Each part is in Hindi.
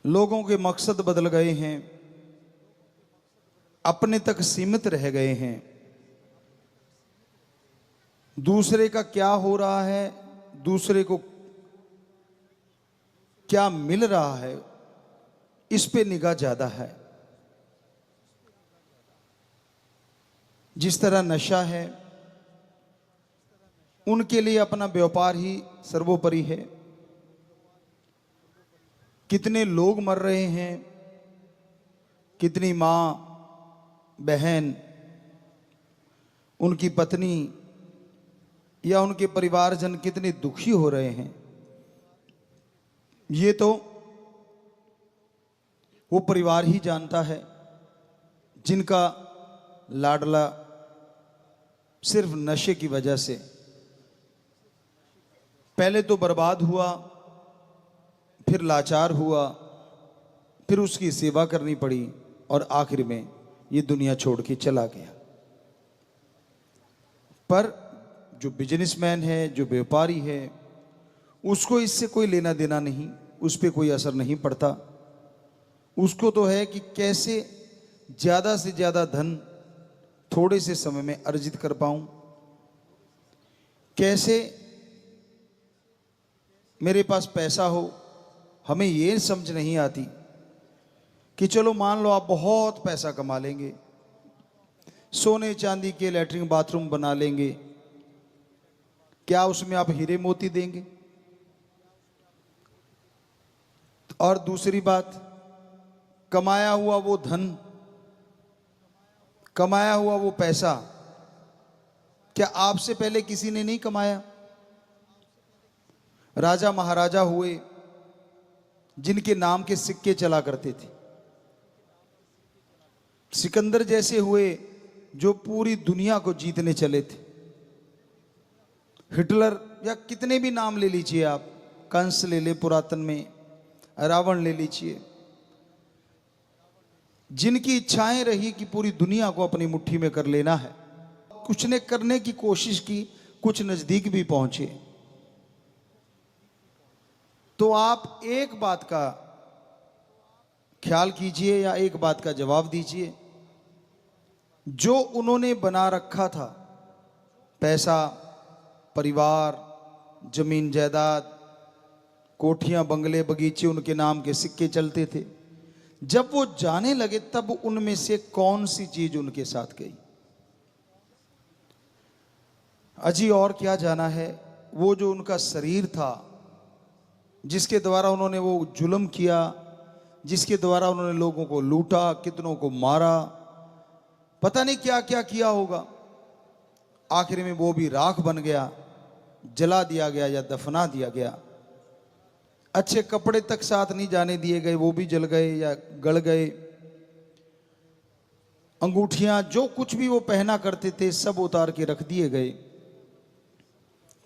लोगों के मकसद बदल गए हैं, अपने तक सीमित रह गए हैं। दूसरे का क्या हो रहा है, दूसरे को क्या मिल रहा है, इस पे निगाह ज्यादा है। जिस तरह नशा है, उनके लिए अपना व्यापार ही सर्वोपरि है। कितने लोग मर रहे हैं, कितनी मां बहन, उनकी पत्नी या उनके परिवारजन कितने दुखी हो रहे हैं, ये तो वो परिवार ही जानता है जिनका लाडला सिर्फ नशे की वजह से पहले तो बर्बाद हुआ, फिर लाचार हुआ, फिर उसकी सेवा करनी पड़ी और आखिर में ये दुनिया छोड़ के चला गया। पर जो बिजनेसमैन है, जो व्यापारी है, उसको इससे कोई लेना देना नहीं, उस पर कोई असर नहीं पड़ता। उसको तो है कि कैसे ज़्यादा से ज़्यादा धन थोड़े से समय में अर्जित कर पाऊं, कैसे मेरे पास पैसा हो। हमें ये समझ नहीं आती कि चलो मान लो आप बहुत पैसा कमा लेंगे, सोने चांदी के लैट्रिन बाथरूम बना लेंगे, क्या उसमें आप हीरे मोती देंगे? और दूसरी बात, कमाया हुआ वो धन, कमाया हुआ वो पैसा, क्या आपसे पहले किसी ने नहीं कमाया? राजा महाराजा हुए जिनके नाम के सिक्के चला करते थे, सिकंदर जैसे हुए जो पूरी दुनिया को जीतने चले थे, हिटलर या कितने भी नाम ले लीजिए आप, कंस ले ले पुरातन में, रावण ले लीजिए, जिनकी इच्छाएं रही कि पूरी दुनिया को अपनी मुट्ठी में कर लेना है। कुछ ने करने की कोशिश की, कुछ नजदीक भी पहुंचे। तो आप एक बात का ख्याल कीजिए या एक बात का जवाब दीजिए, जो उन्होंने बना रखा था, पैसा, परिवार, जमीन जायदाद, कोठियां, बंगले, बगीचे, उनके नाम के सिक्के चलते थे, जब वो जाने लगे तब उनमें से कौन सी चीज उनके साथ गई? अजी और क्या जाना है, वो जो उनका शरीर था, जिसके द्वारा उन्होंने वो जुल्म किया, जिसके द्वारा उन्होंने लोगों को लूटा, कितनों को मारा, पता नहीं क्या क्या किया होगा, आखिर में वो भी राख बन गया, जला दिया गया या दफना दिया गया। अच्छे कपड़े तक साथ नहीं जाने दिए गए, वो भी जल गए या गल गए। अंगूठियां, जो कुछ भी वो पहना करते थे, सब उतार के रख दिए गए।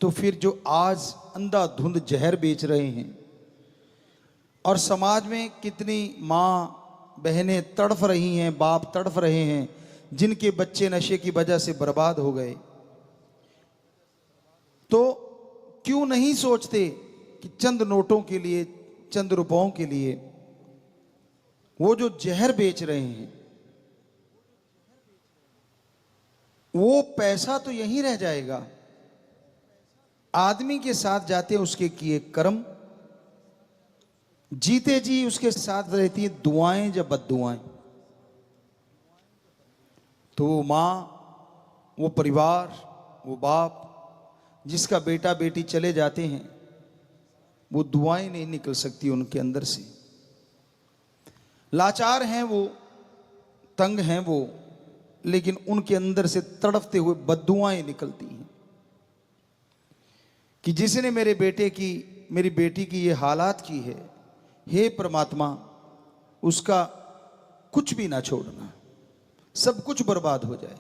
तो फिर जो आज अंधाधुंध जहर बेच रहे हैं, और समाज में कितनी मां बहनें तड़फ रही हैं, बाप तड़फ रहे हैं, जिनके बच्चे नशे की वजह से बर्बाद हो गए, तो क्यों नहीं सोचते कि चंद नोटों के लिए, चंद रुपयों के लिए वो जो जहर बेच रहे हैं, वो पैसा तो यहीं रह जाएगा। आदमी के साथ जाते उसके किए कर्म, जीते जी उसके साथ रहती है दुआएं या बद्दुआएं। तो वो मां, वो परिवार, वो बाप जिसका बेटा बेटी चले जाते हैं, वो दुआएं नहीं निकल सकती उनके अंदर से। लाचार हैं वो, तंग हैं वो, लेकिन उनके अंदर से तड़पते हुए बद्दुआएं निकलती हैं कि जिसने मेरे बेटे की, मेरी बेटी की ये हालात की है, हे परमात्मा, उसका कुछ भी ना छोड़ना, सब कुछ बर्बाद हो जाए।